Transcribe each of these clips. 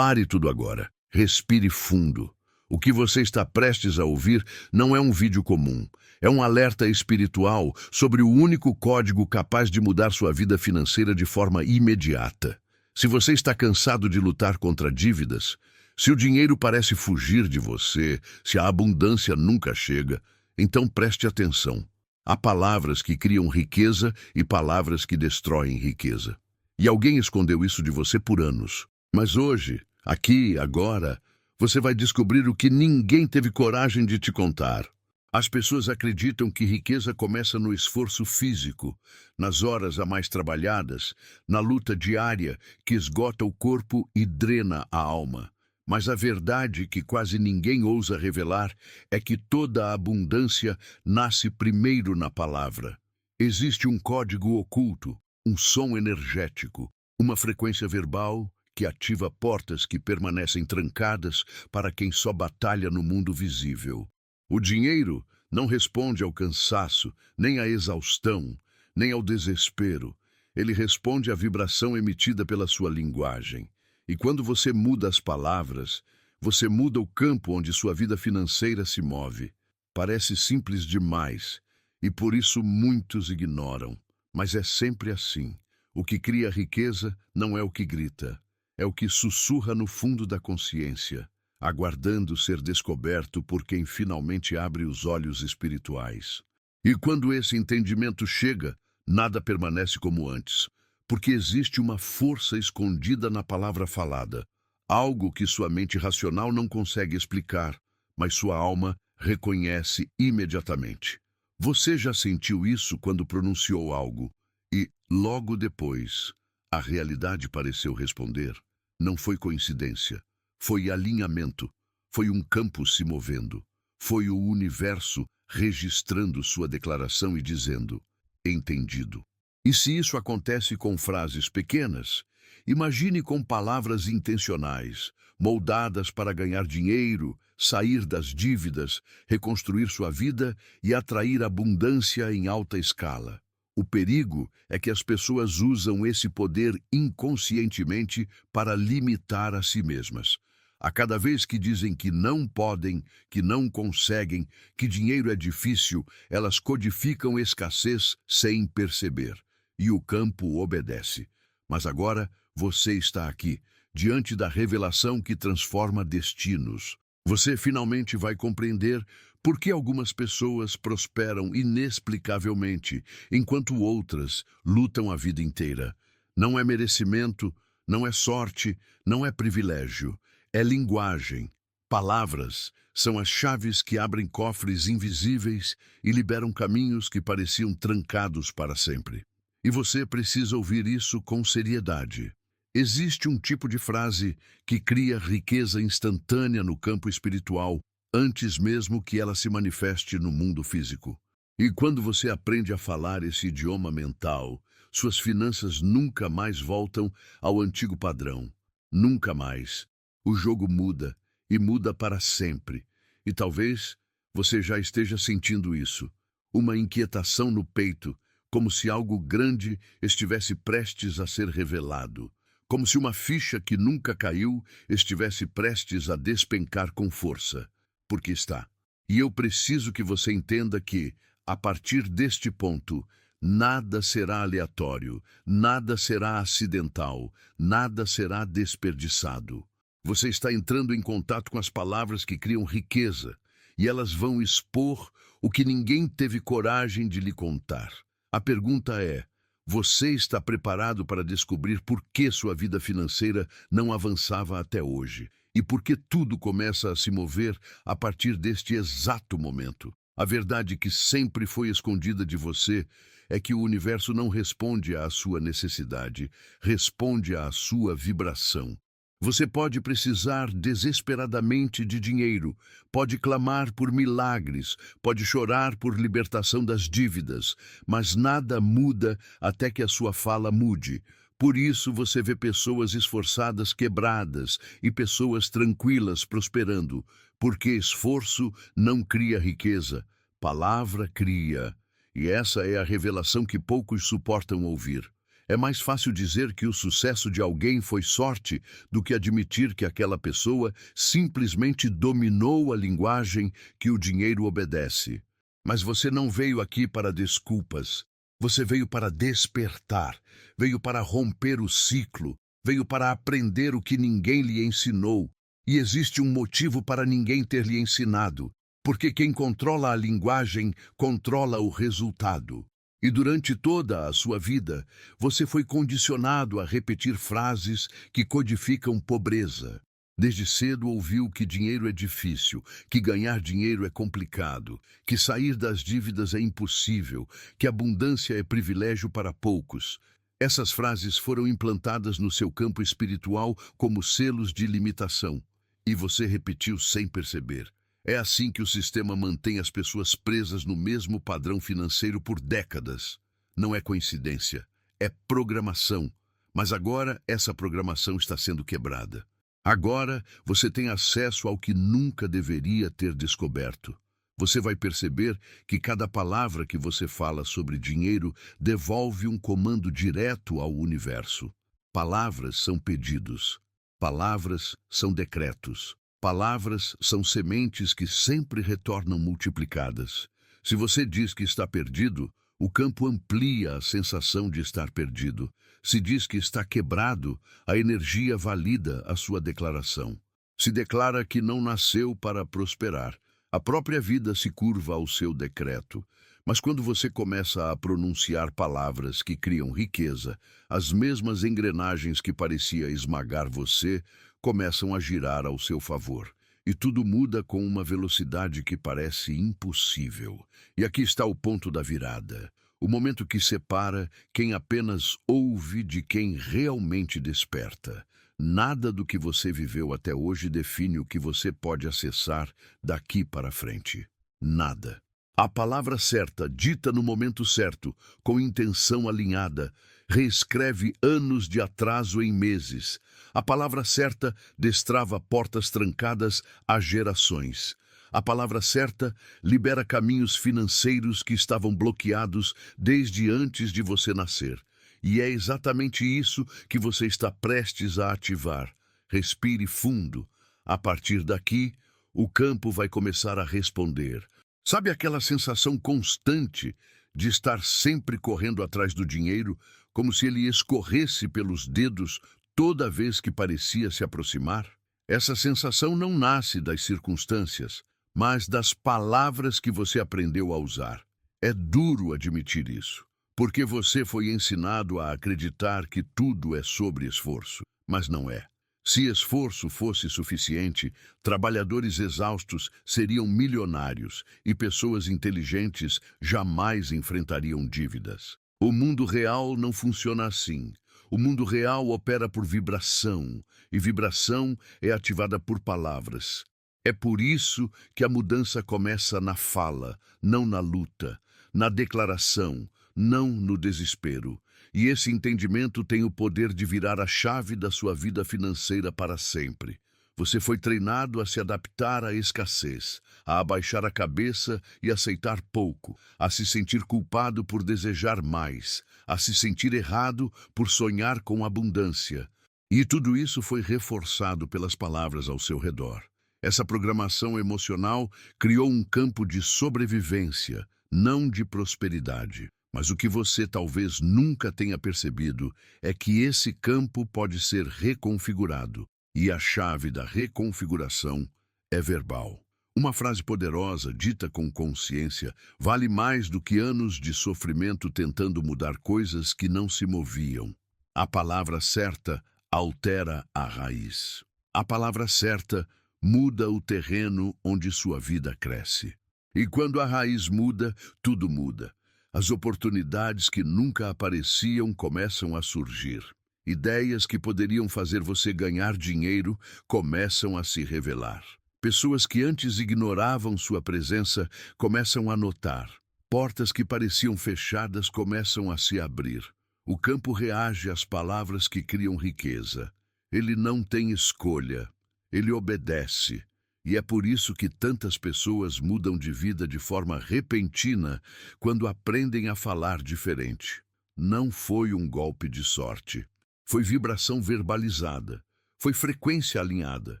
Pare tudo agora. Respire fundo. O que você está prestes a ouvir não é um vídeo comum. É um alerta espiritual sobre o único código capaz de mudar sua vida financeira de forma imediata. Se você está cansado de lutar contra dívidas, se o dinheiro parece fugir de você, se a abundância nunca chega, então preste atenção. Há palavras que criam riqueza e palavras que destroem riqueza. E alguém escondeu isso de você por anos. Mas hoje, aqui, agora, você vai descobrir o que ninguém teve coragem de te contar. As pessoas acreditam que riqueza começa no esforço físico, nas horas a mais trabalhadas, na luta diária que esgota o corpo e drena a alma. Mas a verdade que quase ninguém ousa revelar é que toda a abundância nasce primeiro na palavra. Existe um código oculto, um som energético, uma frequência verbal que ativa portas que permanecem trancadas para quem só batalha no mundo visível. O dinheiro não responde ao cansaço, nem à exaustão, nem ao desespero. Ele responde à vibração emitida pela sua linguagem. E quando você muda as palavras, você muda o campo onde sua vida financeira se move. Parece simples demais, e por isso muitos ignoram. Mas é sempre assim. O que cria riqueza não é o que grita. É o que sussurra no fundo da consciência, aguardando ser descoberto por quem finalmente abre os olhos espirituais. E quando esse entendimento chega, nada permanece como antes, porque existe uma força escondida na palavra falada, algo que sua mente racional não consegue explicar, mas sua alma reconhece imediatamente. Você já sentiu isso quando pronunciou algo, e, logo depois, a realidade pareceu responder? Não foi coincidência, foi alinhamento, foi um campo se movendo, foi o universo registrando sua declaração e dizendo, entendido. E se isso acontece com frases pequenas, imagine com palavras intencionais, moldadas para ganhar dinheiro, sair das dívidas, reconstruir sua vida e atrair abundância em alta escala. O perigo é que as pessoas usam esse poder inconscientemente para limitar a si mesmas. A cada vez que dizem que não podem, que não conseguem, que dinheiro é difícil, elas codificam escassez sem perceber. E o campo obedece. Mas agora você está aqui, diante da revelação que transforma destinos. Você finalmente vai compreender por que algumas pessoas prosperam inexplicavelmente, enquanto outras lutam a vida inteira. Não é merecimento, não é sorte, não é privilégio, é linguagem. Palavras são as chaves que abrem cofres invisíveis e liberam caminhos que pareciam trancados para sempre. E você precisa ouvir isso com seriedade. Existe um tipo de frase que cria riqueza instantânea no campo espiritual, antes mesmo que ela se manifeste no mundo físico. E quando você aprende a falar esse idioma mental, suas finanças nunca mais voltam ao antigo padrão. Nunca mais. O jogo muda, e muda para sempre. E talvez você já esteja sentindo isso. Uma inquietação no peito, como se algo grande estivesse prestes a ser revelado. Como se uma ficha que nunca caiu estivesse prestes a despencar com força. Porque está. E eu preciso que você entenda que, a partir deste ponto, nada será aleatório, nada será acidental, nada será desperdiçado. Você está entrando em contato com as palavras que criam riqueza, e elas vão expor o que ninguém teve coragem de lhe contar. A pergunta é: você está preparado para descobrir por que sua vida financeira não avançava até hoje? E por que tudo começa a se mover a partir deste exato momento? A verdade que sempre foi escondida de você é que o universo não responde à sua necessidade, responde à sua vibração. Você pode precisar desesperadamente de dinheiro, pode clamar por milagres, pode chorar por libertação das dívidas, mas nada muda até que a sua fala mude. Por isso você vê pessoas esforçadas quebradas e pessoas tranquilas prosperando, porque esforço não cria riqueza, palavra cria. E essa é a revelação que poucos suportam ouvir. É mais fácil dizer que o sucesso de alguém foi sorte do que admitir que aquela pessoa simplesmente dominou a linguagem que o dinheiro obedece. Mas você não veio aqui para desculpas. Você veio para despertar, veio para romper o ciclo, veio para aprender o que ninguém lhe ensinou. E existe um motivo para ninguém ter lhe ensinado, porque quem controla a linguagem controla o resultado. E durante toda a sua vida, você foi condicionado a repetir frases que codificam pobreza. Desde cedo ouviu que dinheiro é difícil, que ganhar dinheiro é complicado, que sair das dívidas é impossível, que abundância é privilégio para poucos. Essas frases foram implantadas no seu campo espiritual como selos de limitação. E você repetiu sem perceber. É assim que o sistema mantém as pessoas presas no mesmo padrão financeiro por décadas. Não é coincidência, é programação. Mas agora essa programação está sendo quebrada. Agora você tem acesso ao que nunca deveria ter descoberto. Você vai perceber que cada palavra que você fala sobre dinheiro devolve um comando direto ao universo. Palavras são pedidos. Palavras são decretos. Palavras são sementes que sempre retornam multiplicadas. Se você diz que está perdido, o campo amplia a sensação de estar perdido. Se diz que está quebrado, a energia valida a sua declaração. Se declara que não nasceu para prosperar, a própria vida se curva ao seu decreto. Mas quando você começa a pronunciar palavras que criam riqueza, as mesmas engrenagens que parecia esmagar você começam a girar ao seu favor. E tudo muda com uma velocidade que parece impossível. E aqui está o ponto da virada. O momento que separa quem apenas ouve de quem realmente desperta. Nada do que você viveu até hoje define o que você pode acessar daqui para frente. Nada. A palavra certa, dita no momento certo, com intenção alinhada, reescreve anos de atraso em meses. A palavra certa destrava portas trancadas há gerações. A palavra certa libera caminhos financeiros que estavam bloqueados desde antes de você nascer. E é exatamente isso que você está prestes a ativar. Respire fundo. A partir daqui, o campo vai começar a responder. Sabe aquela sensação constante de estar sempre correndo atrás do dinheiro, como se ele escorresse pelos dedos toda vez que parecia se aproximar? Essa sensação não nasce das circunstâncias, mas das palavras que você aprendeu a usar. É duro admitir isso, porque você foi ensinado a acreditar que tudo é sobre esforço, mas não é. Se esforço fosse suficiente, trabalhadores exaustos seriam milionários e pessoas inteligentes jamais enfrentariam dívidas. O mundo real não funciona assim. O mundo real opera por vibração, e vibração é ativada por palavras. É por isso que a mudança começa na fala, não na luta, na declaração, não no desespero. E esse entendimento tem o poder de virar a chave da sua vida financeira para sempre. Você foi treinado a se adaptar à escassez, a abaixar a cabeça e aceitar pouco, a se sentir culpado por desejar mais, a se sentir errado por sonhar com abundância. E tudo isso foi reforçado pelas palavras ao seu redor. Essa programação emocional criou um campo de sobrevivência, não de prosperidade. Mas o que você talvez nunca tenha percebido é que esse campo pode ser reconfigurado, e a chave da reconfiguração é verbal. Uma frase poderosa, dita com consciência, vale mais do que anos de sofrimento tentando mudar coisas que não se moviam. A palavra certa altera a raiz. A palavra certa muda o terreno onde sua vida cresce. E quando a raiz muda, tudo muda. As oportunidades que nunca apareciam começam a surgir. Ideias que poderiam fazer você ganhar dinheiro começam a se revelar. Pessoas que antes ignoravam sua presença começam a notar. Portas que pareciam fechadas começam a se abrir. O campo reage às palavras que criam riqueza. Ele não tem escolha. Ele obedece. E é por isso que tantas pessoas mudam de vida de forma repentina quando aprendem a falar diferente. não foi um golpe de sorte. Foi vibração verbalizada. Foi frequência alinhada.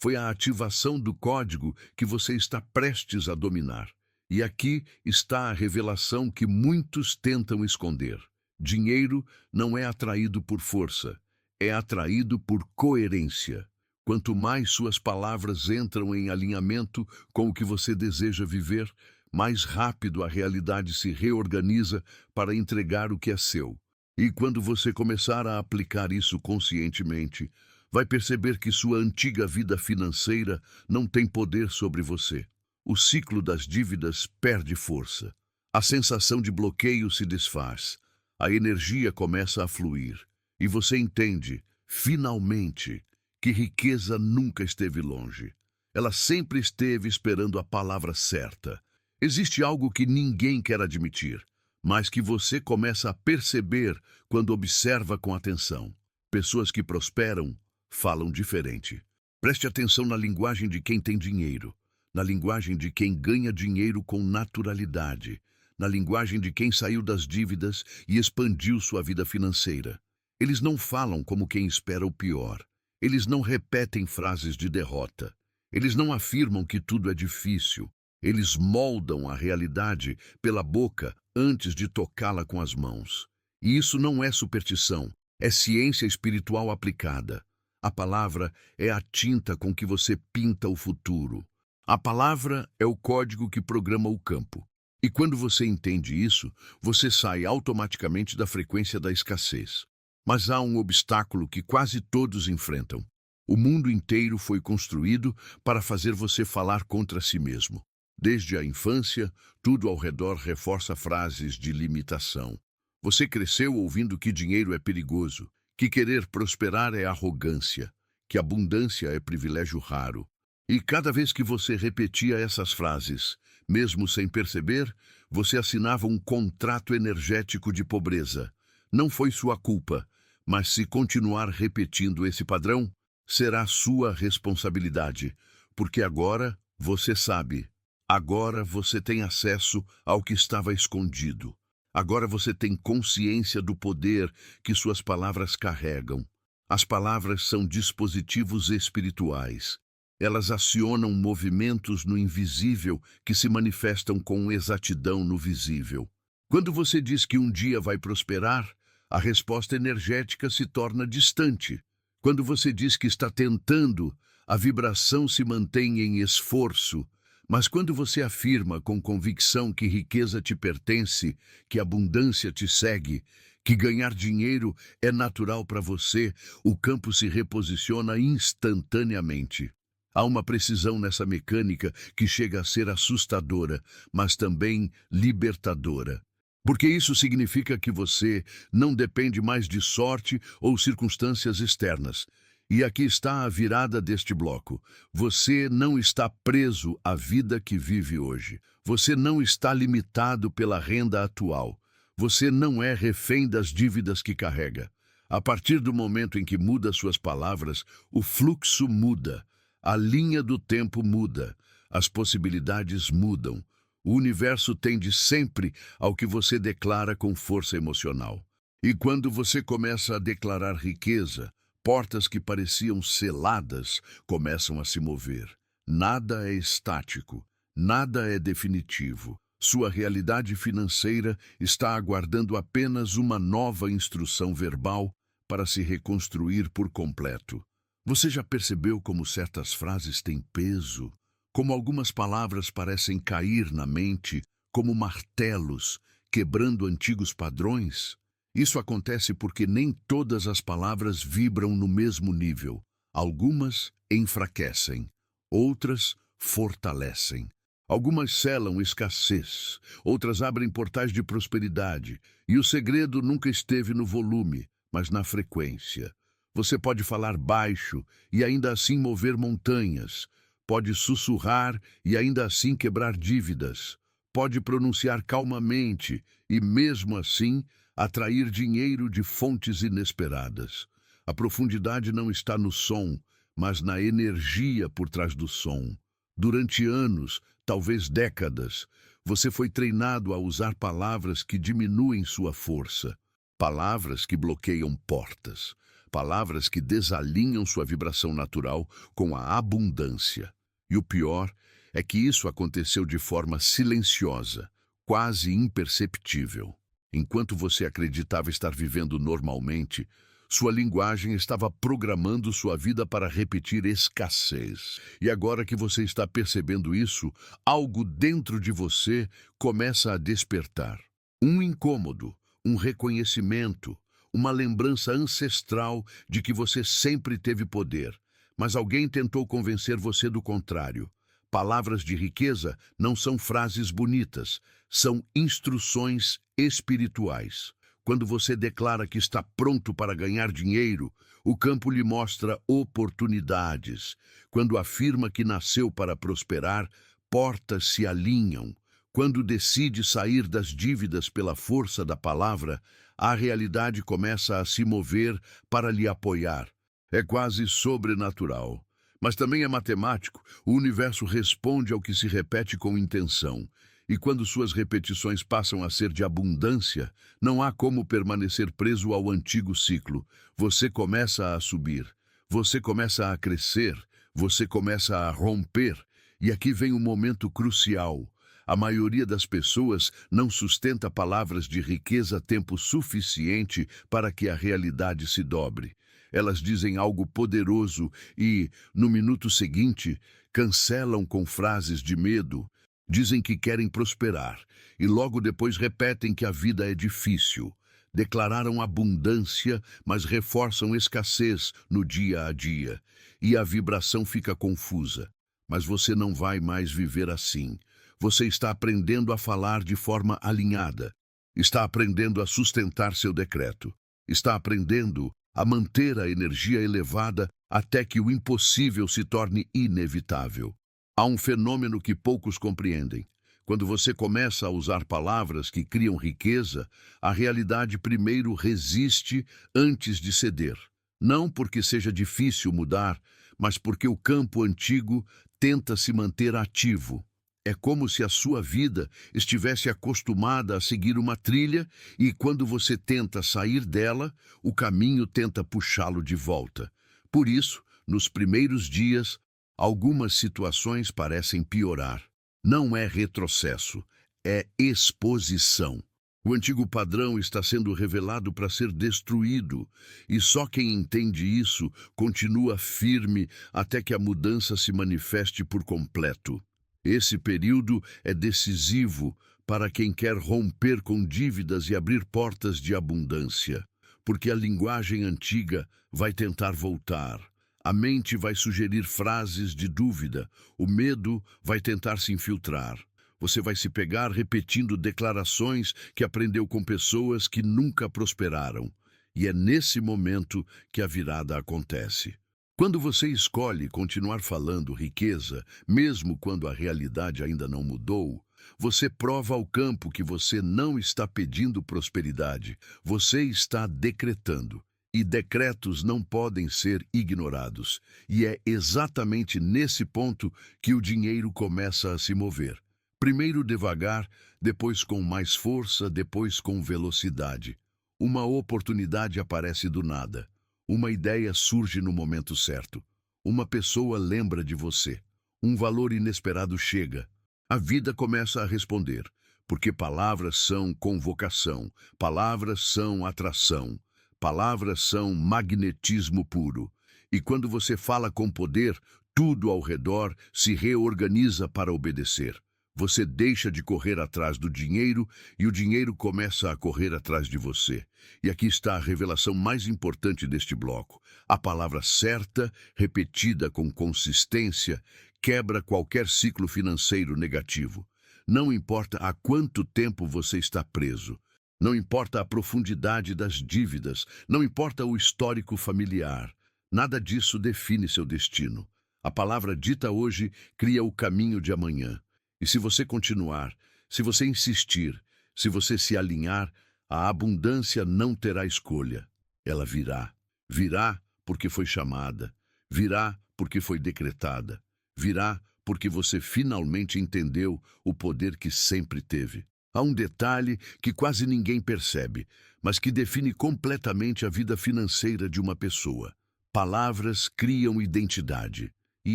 Foi a ativação do código que você está prestes a dominar. E aqui está a revelação que muitos tentam esconder. Dinheiro não é atraído por força, é atraído por coerência. Quanto mais suas palavras entram em alinhamento com o que você deseja viver, mais rápido a realidade se reorganiza para entregar o que é seu. E quando você começar a aplicar isso conscientemente, vai perceber que sua antiga vida financeira não tem poder sobre você. O ciclo das dívidas perde força. A sensação de bloqueio se desfaz. A energia começa a fluir. E você entende, finalmente, que riqueza nunca esteve longe. Ela sempre esteve esperando a palavra certa. Existe algo que ninguém quer admitir, mas que você começa a perceber quando observa com atenção. Pessoas que prosperam falam diferente. Preste atenção na linguagem de quem tem dinheiro, na linguagem de quem ganha dinheiro com naturalidade, na linguagem de quem saiu das dívidas e expandiu sua vida financeira. Eles não falam como quem espera o pior. Eles não repetem frases de derrota. Eles não afirmam que tudo é difícil. Eles moldam a realidade pela boca antes de tocá-la com as mãos. E isso não é superstição, é ciência espiritual aplicada. A palavra é a tinta com que você pinta o futuro. A palavra é o código que programa o campo. E quando você entende isso, você sai automaticamente da frequência da escassez. Mas há um obstáculo que quase todos enfrentam. O mundo inteiro foi construído para fazer você falar contra si mesmo. Desde a infância, tudo ao redor reforça frases de limitação. Você cresceu ouvindo que dinheiro é perigoso, que querer prosperar é arrogância, que abundância é privilégio raro. E cada vez que você repetia essas frases, mesmo sem perceber, você assinava um contrato energético de pobreza. Não foi sua culpa, mas se continuar repetindo esse padrão, será sua responsabilidade, porque agora você sabe. Agora você tem acesso ao que estava escondido. Agora você tem consciência do poder que suas palavras carregam. As palavras são dispositivos espirituais. Elas acionam movimentos no invisível que se manifestam com exatidão no visível. Quando você diz que um dia vai prosperar, a resposta energética se torna distante. Quando você diz que está tentando, a vibração se mantém em esforço. Mas quando você afirma com convicção que riqueza te pertence, que abundância te segue, que ganhar dinheiro é natural para você, o campo se reposiciona instantaneamente. Há uma precisão nessa mecânica que chega a ser assustadora, mas também libertadora. Porque isso significa que você não depende mais de sorte ou circunstâncias externas. E aqui está a virada deste bloco. Você não está preso à vida que vive hoje. Você não está limitado pela renda atual. Você não é refém das dívidas que carrega. A partir do momento em que muda suas palavras, o fluxo muda. A linha do tempo muda. As possibilidades mudam. O universo tende sempre ao que você declara com força emocional. E quando você começa a declarar riqueza, portas que pareciam seladas começam a se mover. Nada é estático, nada é definitivo. Sua realidade financeira está aguardando apenas uma nova instrução verbal para se reconstruir por completo. Você já percebeu como certas frases têm peso? Como algumas palavras parecem cair na mente como martelos, quebrando antigos padrões? Isso acontece porque nem todas as palavras vibram no mesmo nível. Algumas enfraquecem, outras fortalecem. Algumas selam escassez, outras abrem portais de prosperidade. E o segredo nunca esteve no volume, mas na frequência. Você pode falar baixo e ainda assim mover montanhas. Pode sussurrar e ainda assim quebrar dívidas. Pode pronunciar calmamente e, mesmo assim, atrair dinheiro de fontes inesperadas. A profundidade não está no som, mas na energia por trás do som. Durante anos, talvez décadas, você foi treinado a usar palavras que diminuem sua força. Palavras que bloqueiam portas. Palavras que desalinham sua vibração natural com a abundância. E o pior é que isso aconteceu de forma silenciosa, quase imperceptível. Enquanto você acreditava estar vivendo normalmente, sua linguagem estava programando sua vida para repetir escassez. E agora que você está percebendo isso, algo dentro de você começa a despertar. Um incômodo, um reconhecimento, uma lembrança ancestral de que você sempre teve poder, mas alguém tentou convencer você do contrário. Palavras de riqueza não são frases bonitas, são instruções espirituais. Quando você declara que está pronto para ganhar dinheiro, o campo lhe mostra oportunidades. Quando afirma que nasceu para prosperar, portas se alinham. Quando decide sair das dívidas pela força da palavra, a realidade começa a se mover para lhe apoiar. É quase sobrenatural. Mas também é matemático. O universo responde ao que se repete com intenção. E quando suas repetições passam a ser de abundância, não há como permanecer preso ao antigo ciclo. Você começa a subir, você começa a crescer, você começa a romper. E aqui vem um momento crucial. A maioria das pessoas não sustenta palavras de riqueza tempo suficiente para que a realidade se dobre. Elas dizem algo poderoso e, no minuto seguinte, cancelam com frases de medo. Dizem que querem prosperar e logo depois repetem que a vida é difícil. Declararam abundância, mas reforçam escassez no dia a dia. E a vibração fica confusa. Mas você não vai mais viver assim. Você está aprendendo a falar de forma alinhada. Está aprendendo a sustentar seu decreto. Está aprendendo a manter a energia elevada até que o impossível se torne inevitável. Há um fenômeno que poucos compreendem. Quando você começa a usar palavras que criam riqueza, a realidade primeiro resiste antes de ceder. Não porque seja difícil mudar, mas porque o campo antigo tenta se manter ativo. É como se a sua vida estivesse acostumada a seguir uma trilha e, quando você tenta sair dela, o caminho tenta puxá-lo de volta. Por isso, nos primeiros dias, algumas situações parecem piorar. Não é retrocesso, é exposição. O antigo padrão está sendo revelado para ser destruído, e só quem entende isso continua firme até que a mudança se manifeste por completo. Esse período é decisivo para quem quer romper com dívidas e abrir portas de abundância, porque a linguagem antiga vai tentar voltar. A mente vai sugerir frases de dúvida, o medo vai tentar se infiltrar. Você vai se pegar repetindo declarações que aprendeu com pessoas que nunca prosperaram. E é nesse momento que a virada acontece. Quando você escolhe continuar falando riqueza, mesmo quando a realidade ainda não mudou, você prova ao campo que você não está pedindo prosperidade, você está decretando. E decretos não podem ser ignorados. E é exatamente nesse ponto que o dinheiro começa a se mover. Primeiro devagar, depois com mais força, depois com velocidade. Uma oportunidade aparece do nada. Uma ideia surge no momento certo. Uma pessoa lembra de você. Um valor inesperado chega. A vida começa a responder, porque palavras são convocação, palavras são atração, palavras são magnetismo puro. E quando você fala com poder, tudo ao redor se reorganiza para obedecer. Você deixa de correr atrás do dinheiro e o dinheiro começa a correr atrás de você. E aqui está a revelação mais importante deste bloco. A palavra certa, repetida com consistência, quebra qualquer ciclo financeiro negativo. Não importa há quanto tempo você está preso. Não importa a profundidade das dívidas. Não importa o histórico familiar. Nada disso define seu destino. A palavra dita hoje cria o caminho de amanhã. E se você continuar, se você insistir, se você se alinhar, a abundância não terá escolha. Ela virá. Virá porque foi chamada. Virá porque foi decretada. Virá porque você finalmente entendeu o poder que sempre teve. Há um detalhe que quase ninguém percebe, mas que define completamente a vida financeira de uma pessoa. Palavras criam identidade, e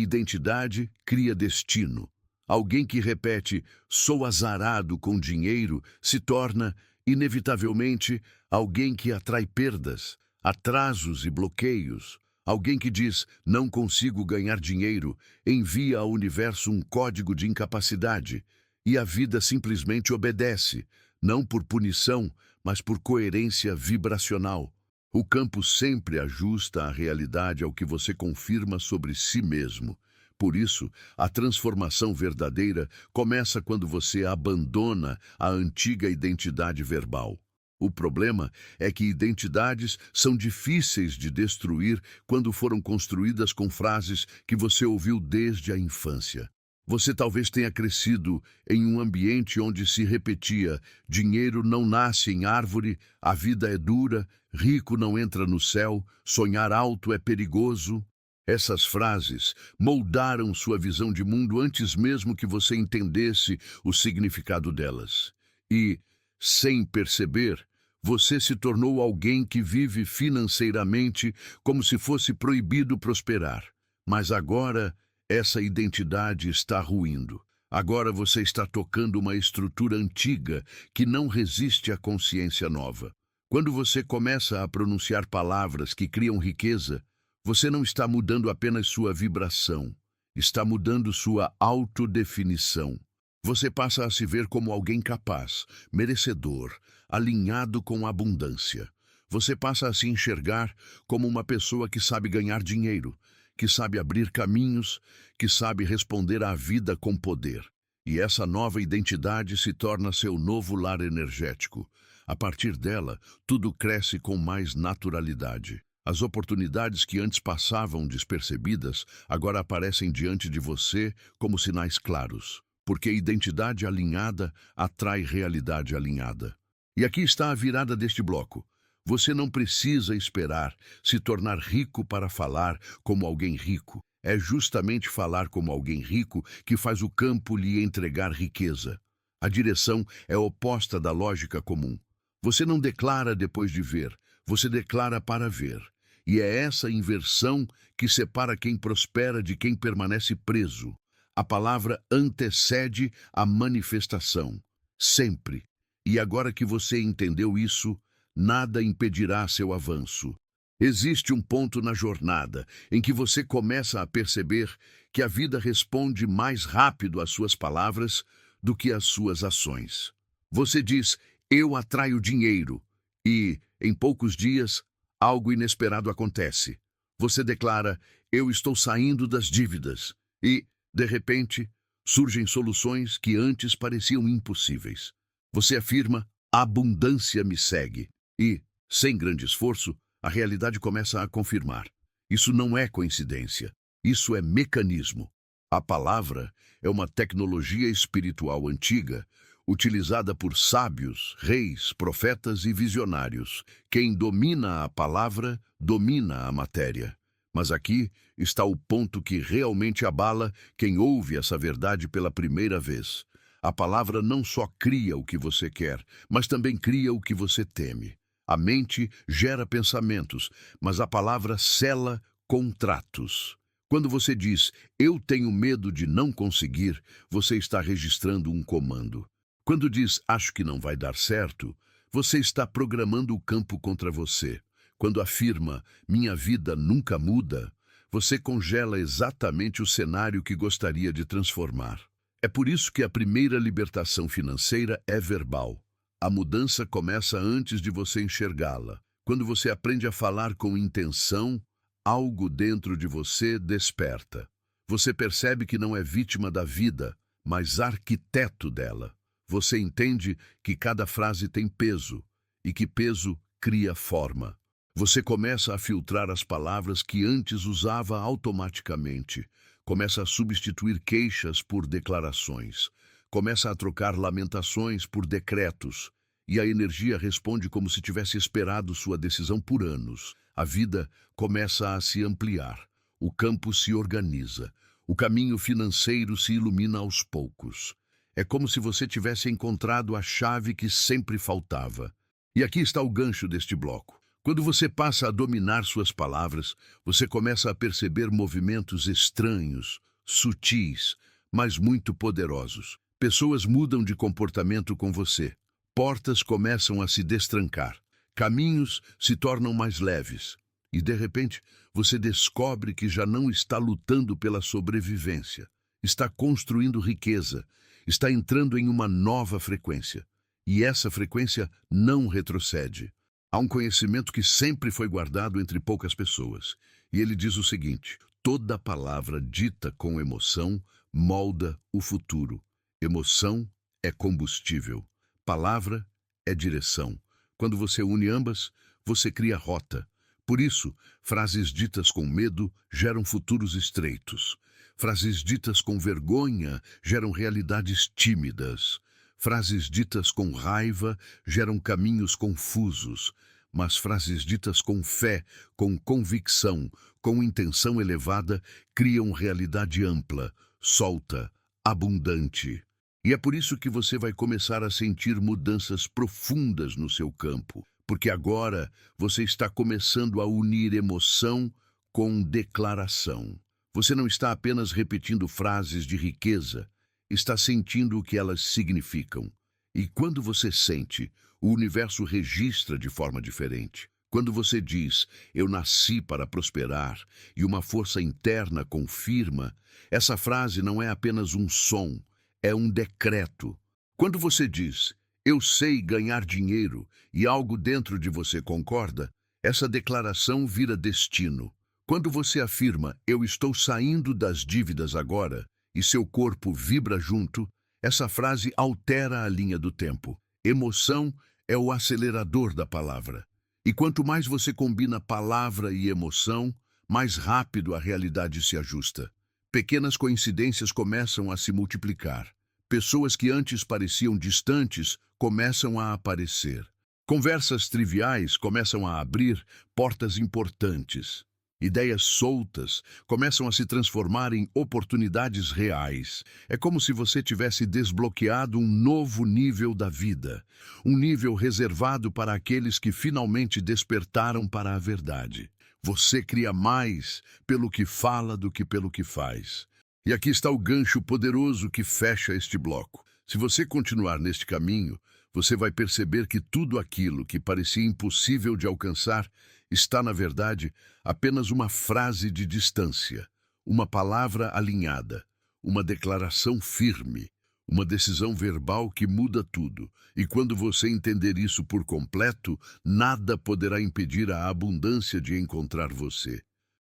identidade cria destino. Alguém que repete "sou azarado com dinheiro" se torna, inevitavelmente, alguém que atrai perdas, atrasos e bloqueios. Alguém que diz "não consigo ganhar dinheiro" envia ao universo um código de incapacidade, e a vida simplesmente obedece, não por punição, mas por coerência vibracional. O campo sempre ajusta a realidade ao que você confirma sobre si mesmo. Por isso, a transformação verdadeira começa quando você abandona a antiga identidade verbal. O problema é que identidades são difíceis de destruir quando foram construídas com frases que você ouviu desde a infância. Você talvez tenha crescido em um ambiente onde se repetia: dinheiro não nasce em árvore, a vida é dura, rico não entra no céu, sonhar alto é perigoso. Essas frases moldaram sua visão de mundo antes mesmo que você entendesse o significado delas. E, sem perceber, você se tornou alguém que vive financeiramente como se fosse proibido prosperar. Mas agora, essa identidade está ruindo. Agora você está tocando uma estrutura antiga que não resiste à consciência nova. Quando você começa a pronunciar palavras que criam riqueza, você não está mudando apenas sua vibração, está mudando sua autodefinição. Você passa a se ver como alguém capaz, merecedor, alinhado com a abundância. Você passa a se enxergar como uma pessoa que sabe ganhar dinheiro, que sabe abrir caminhos, que sabe responder à vida com poder. E essa nova identidade se torna seu novo lar energético. A partir dela, tudo cresce com mais naturalidade. As oportunidades que antes passavam despercebidas agora aparecem diante de você como sinais claros, porque identidade alinhada atrai realidade alinhada. E aqui está a virada deste bloco. Você não precisa esperar se tornar rico para falar como alguém rico. É justamente falar como alguém rico que faz o campo lhe entregar riqueza. A direção é oposta da lógica comum. Você não declara depois de ver, você declara para ver. E é essa inversão que separa quem prospera de quem permanece preso. A palavra antecede a manifestação, sempre. E agora que você entendeu isso, nada impedirá seu avanço. Existe um ponto na jornada em que você começa a perceber que a vida responde mais rápido às suas palavras do que às suas ações. Você diz, eu atraio dinheiro, e, em poucos dias, algo inesperado acontece. Você declara, eu estou saindo das dívidas, e, de repente, surgem soluções que antes pareciam impossíveis. Você afirma, a abundância me segue, e, sem grande esforço, a realidade começa a confirmar. Isso não é coincidência, isso é mecanismo. A palavra é uma tecnologia espiritual antiga, utilizada por sábios, reis, profetas e visionários. Quem domina a palavra, domina a matéria. Mas aqui está o ponto que realmente abala quem ouve essa verdade pela primeira vez. A palavra não só cria o que você quer, mas também cria o que você teme. A mente gera pensamentos, mas a palavra sela contratos. Quando você diz, eu tenho medo de não conseguir, você está registrando um comando. Quando diz, acho que não vai dar certo, você está programando o campo contra você. Quando afirma, minha vida nunca muda, você congela exatamente o cenário que gostaria de transformar. É por isso que a primeira libertação financeira é verbal. A mudança começa antes de você enxergá-la. Quando você aprende a falar com intenção, algo dentro de você desperta. Você percebe que não é vítima da vida, mas arquiteto dela. Você entende que cada frase tem peso e que peso cria forma. Você começa a filtrar as palavras que antes usava automaticamente. Começa a substituir queixas por declarações. Começa a trocar lamentações por decretos. E a energia responde como se tivesse esperado sua decisão por anos. A vida começa a se ampliar. O campo se organiza. O caminho financeiro se ilumina aos poucos. É como se você tivesse encontrado a chave que sempre faltava. E aqui está o gancho deste bloco. Quando você passa a dominar suas palavras, você começa a perceber movimentos estranhos, sutis, mas muito poderosos. Pessoas mudam de comportamento com você. Portas começam a se destrancar. Caminhos se tornam mais leves. E, de repente, você descobre que já não está lutando pela sobrevivência. Está construindo riqueza. Está entrando em uma nova frequência. E essa frequência não retrocede. Há um conhecimento que sempre foi guardado entre poucas pessoas. E ele diz o seguinte: toda palavra dita com emoção molda o futuro. Emoção é combustível. Palavra é direção. Quando você une ambas, você cria rota. Por isso, frases ditas com medo geram futuros estreitos. Frases ditas com vergonha geram realidades tímidas. Frases ditas com raiva geram caminhos confusos. Mas frases ditas com fé, com convicção, com intenção elevada, criam realidade ampla, solta, abundante. E é por isso que você vai começar a sentir mudanças profundas no seu campo. Porque agora você está começando a unir emoção com declaração. Você não está apenas repetindo frases de riqueza, está sentindo o que elas significam. E quando você sente, o universo registra de forma diferente. Quando você diz, eu nasci para prosperar, e uma força interna confirma, essa frase não é apenas um som, é um decreto. Quando você diz, eu sei ganhar dinheiro, e algo dentro de você concorda, essa declaração vira destino. Quando você afirma, eu estou saindo das dívidas agora, e seu corpo vibra junto, essa frase altera a linha do tempo. Emoção é o acelerador da palavra. E quanto mais você combina palavra e emoção, mais rápido a realidade se ajusta. Pequenas coincidências começam a se multiplicar. Pessoas que antes pareciam distantes começam a aparecer. Conversas triviais começam a abrir portas importantes. Ideias soltas começam a se transformar em oportunidades reais. É como se você tivesse desbloqueado um novo nível da vida, um nível reservado para aqueles que finalmente despertaram para a verdade. Você cria mais pelo que fala do que pelo que faz. E aqui está o gancho poderoso que fecha este bloco. Se você continuar neste caminho, você vai perceber que tudo aquilo que parecia impossível de alcançar está, na verdade, apenas uma frase de distância, uma palavra alinhada, uma declaração firme, uma decisão verbal que muda tudo. E quando você entender isso por completo, nada poderá impedir a abundância de encontrar você.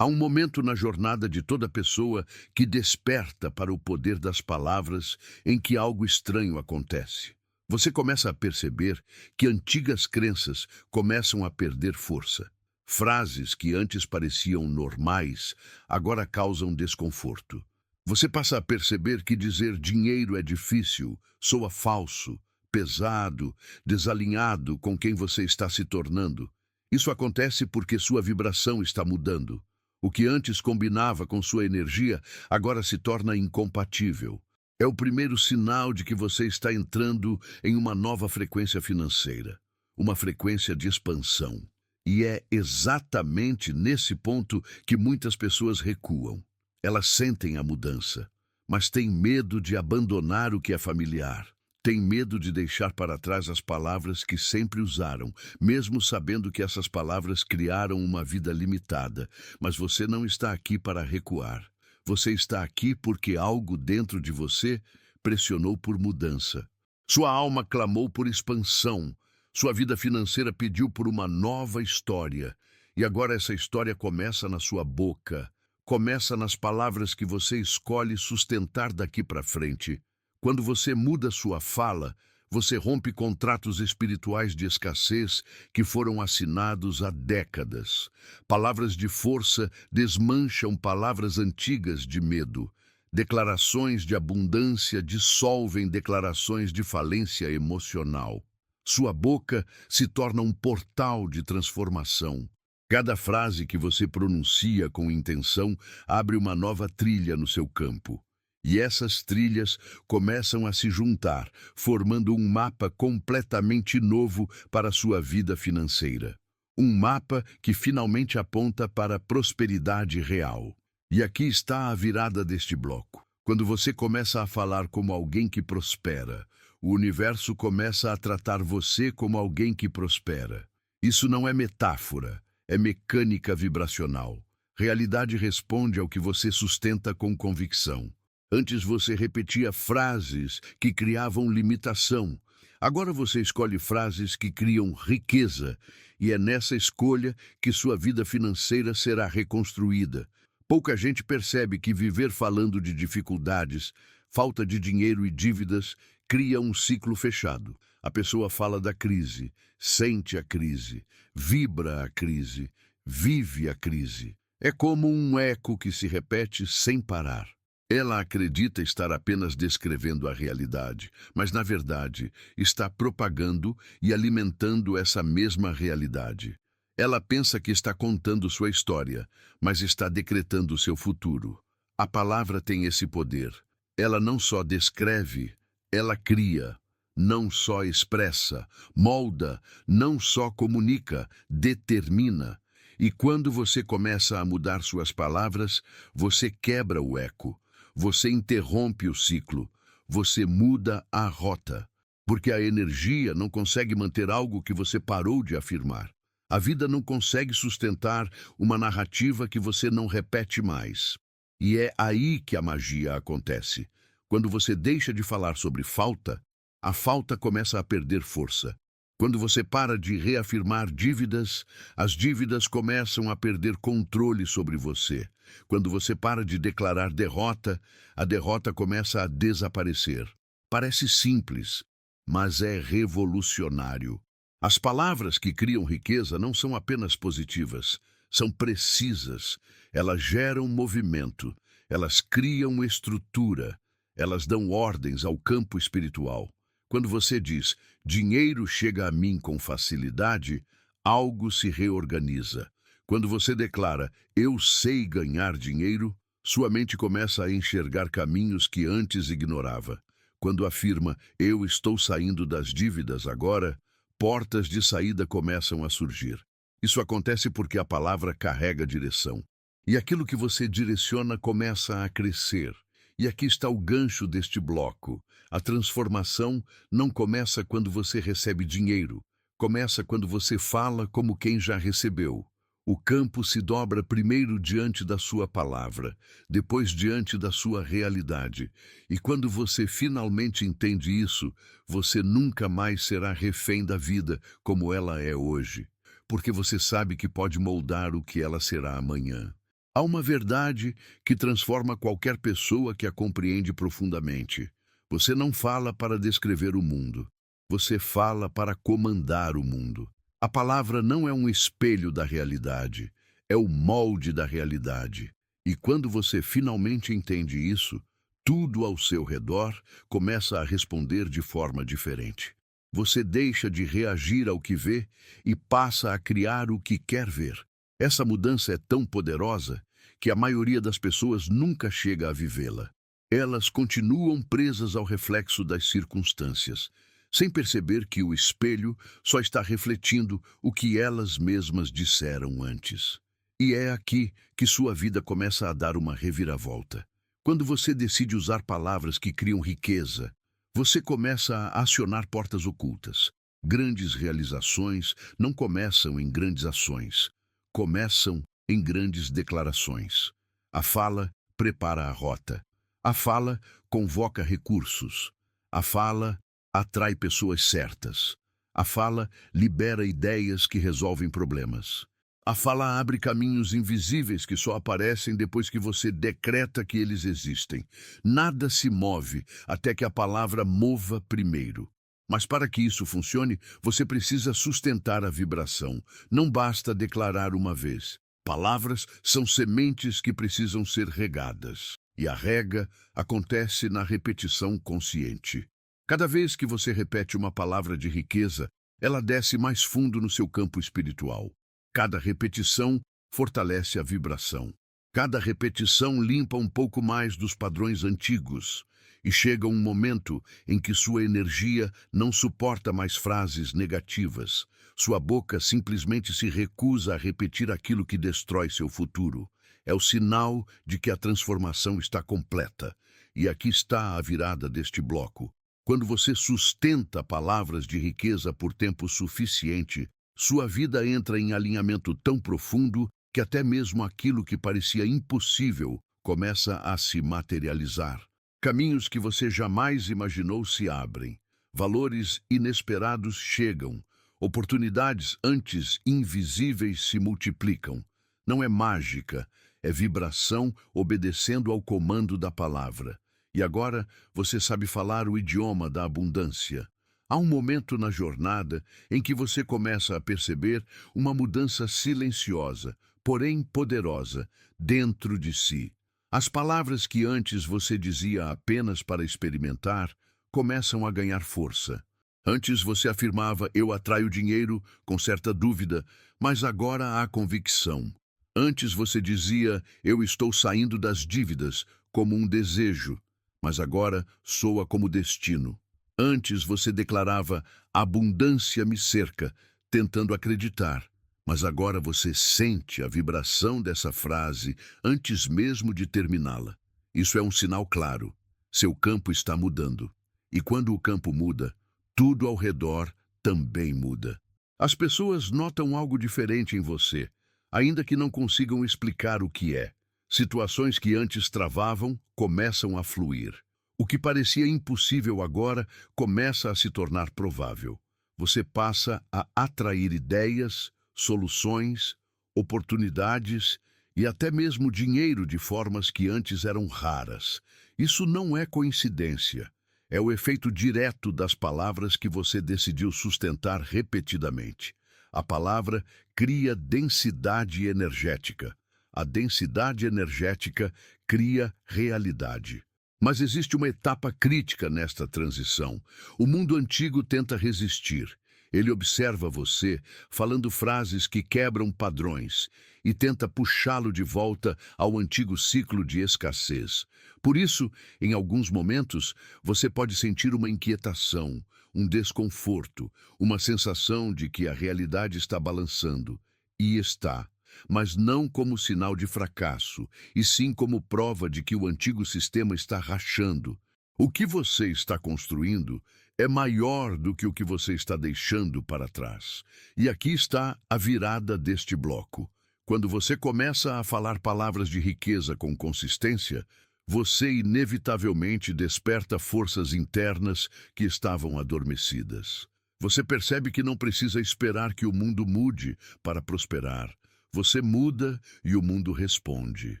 Há um momento na jornada de toda pessoa que desperta para o poder das palavras em que algo estranho acontece. Você começa a perceber que antigas crenças começam a perder força. Frases que antes pareciam normais, agora causam desconforto. Você passa a perceber que dizer dinheiro é difícil, soa falso, pesado, desalinhado com quem você está se tornando. Isso acontece porque sua vibração está mudando. O que antes combinava com sua energia, agora se torna incompatível. É o primeiro sinal de que você está entrando em uma nova frequência financeira, uma frequência de expansão. E é exatamente nesse ponto que muitas pessoas recuam. Elas sentem a mudança, mas têm medo de abandonar o que é familiar. Têm medo de deixar para trás as palavras que sempre usaram, mesmo sabendo que essas palavras criaram uma vida limitada. Mas você não está aqui para recuar. Você está aqui porque algo dentro de você pressionou por mudança. Sua alma clamou por expansão. Sua vida financeira pediu por uma nova história. E agora essa história começa na sua boca. Começa nas palavras que você escolhe sustentar daqui para frente. Quando você muda sua fala, você rompe contratos espirituais de escassez que foram assinados há décadas. Palavras de força desmancham palavras antigas de medo. Declarações de abundância dissolvem declarações de falência emocional. Sua boca se torna um portal de transformação. Cada frase que você pronuncia com intenção abre uma nova trilha no seu campo. E essas trilhas começam a se juntar, formando um mapa completamente novo para a sua vida financeira. Um mapa que finalmente aponta para a prosperidade real. E aqui está a virada deste bloco. Quando você começa a falar como alguém que prospera, o universo começa a tratar você como alguém que prospera. Isso não é metáfora, é mecânica vibracional. Realidade responde ao que você sustenta com convicção. Antes você repetia frases que criavam limitação. Agora você escolhe frases que criam riqueza, e é nessa escolha que sua vida financeira será reconstruída. Pouca gente percebe que viver falando de dificuldades, falta de dinheiro e dívidas cria um ciclo fechado. A pessoa fala da crise, sente a crise, vibra a crise, vive a crise. É como um eco que se repete sem parar. Ela acredita estar apenas descrevendo a realidade, mas, na verdade, está propagando e alimentando essa mesma realidade. Ela pensa que está contando sua história, mas está decretando seu futuro. A palavra tem esse poder. Ela não só descreve, ela cria. Não só expressa, molda, não só comunica, determina. E quando você começa a mudar suas palavras, você quebra o eco. Você interrompe o ciclo, você muda a rota, porque a energia não consegue manter algo que você parou de afirmar. A vida não consegue sustentar uma narrativa que você não repete mais. E é aí que a magia acontece. Quando você deixa de falar sobre falta, a falta começa a perder força. Quando você para de reafirmar dívidas, as dívidas começam a perder controle sobre você. Quando você para de declarar derrota, a derrota começa a desaparecer. Parece simples, mas é revolucionário. As palavras que criam riqueza não são apenas positivas, são precisas. Elas geram movimento, elas criam estrutura, elas dão ordens ao campo espiritual. Quando você diz, dinheiro chega a mim com facilidade, algo se reorganiza. Quando você declara, eu sei ganhar dinheiro, sua mente começa a enxergar caminhos que antes ignorava. Quando afirma, eu estou saindo das dívidas agora, portas de saída começam a surgir. Isso acontece porque a palavra carrega direção. E aquilo que você direciona começa a crescer. E aqui está o gancho deste bloco. A transformação não começa quando você recebe dinheiro. Começa quando você fala como quem já recebeu. O campo se dobra primeiro diante da sua palavra, depois diante da sua realidade. E quando você finalmente entende isso, você nunca mais será refém da vida como ela é hoje, porque você sabe que pode moldar o que ela será amanhã. Há uma verdade que transforma qualquer pessoa que a compreende profundamente. Você não fala para descrever o mundo. Você fala para comandar o mundo. A palavra não é um espelho da realidade, é o molde da realidade. E quando você finalmente entende isso, tudo ao seu redor começa a responder de forma diferente. Você deixa de reagir ao que vê e passa a criar o que quer ver. Essa mudança é tão poderosa que a maioria das pessoas nunca chega a vivê-la. Elas continuam presas ao reflexo das circunstâncias, sem perceber que o espelho só está refletindo o que elas mesmas disseram antes. E é aqui que sua vida começa a dar uma reviravolta. Quando você decide usar palavras que criam riqueza, você começa a acionar portas ocultas. Grandes realizações não começam em grandes ações, começam em grandes declarações. A fala prepara a rota. A fala convoca recursos. A fala atrai pessoas certas. A fala libera ideias que resolvem problemas. A fala abre caminhos invisíveis que só aparecem depois que você decreta que eles existem. Nada se move até que a palavra mova primeiro. Mas para que isso funcione, você precisa sustentar a vibração. Não basta declarar uma vez. Palavras são sementes que precisam ser regadas. E a rega acontece na repetição consciente. Cada vez que você repete uma palavra de riqueza, ela desce mais fundo no seu campo espiritual. Cada repetição fortalece a vibração. Cada repetição limpa um pouco mais dos padrões antigos, e chega um momento em que sua energia não suporta mais frases negativas. Sua boca simplesmente se recusa a repetir aquilo que destrói seu futuro. É o sinal de que a transformação está completa. E aqui está a virada deste bloco. Quando você sustenta palavras de riqueza por tempo suficiente, sua vida entra em alinhamento tão profundo que até mesmo aquilo que parecia impossível começa a se materializar. Caminhos que você jamais imaginou se abrem. Valores inesperados chegam. Oportunidades antes invisíveis se multiplicam. Não é mágica, é vibração obedecendo ao comando da palavra. E agora você sabe falar o idioma da abundância. Há um momento na jornada em que você começa a perceber uma mudança silenciosa, porém poderosa, dentro de si. As palavras que antes você dizia apenas para experimentar começam a ganhar força. Antes você afirmava "eu atraio dinheiro" com certa dúvida, mas agora há convicção. Antes você dizia "eu estou saindo das dívidas" como um desejo, mas agora soa como destino. Antes você declarava "abundância me cerca", tentando acreditar. Mas agora você sente a vibração dessa frase antes mesmo de terminá-la. Isso é um sinal claro. Seu campo está mudando. E quando o campo muda, tudo ao redor também muda. As pessoas notam algo diferente em você, ainda que não consigam explicar o que é. Situações que antes travavam começam a fluir. O que parecia impossível agora começa a se tornar provável. Você passa a atrair ideias, soluções, oportunidades e até mesmo dinheiro de formas que antes eram raras. Isso não é coincidência. É o efeito direto das palavras que você decidiu sustentar repetidamente. A palavra cria densidade energética. A densidade energética cria realidade. Mas existe uma etapa crítica nesta transição. O mundo antigo tenta resistir. Ele observa você falando frases que quebram padrões e tenta puxá-lo de volta ao antigo ciclo de escassez. Por isso, em alguns momentos, você pode sentir uma inquietação, um desconforto, uma sensação de que a realidade está balançando. E está, mas não como sinal de fracasso, e sim como prova de que o antigo sistema está rachando. O que você está construindo é maior do que o que você está deixando para trás. E aqui está a virada deste bloco. Quando você começa a falar palavras de riqueza com consistência, você inevitavelmente desperta forças internas que estavam adormecidas. Você percebe que não precisa esperar que o mundo mude para prosperar. Você muda e o mundo responde.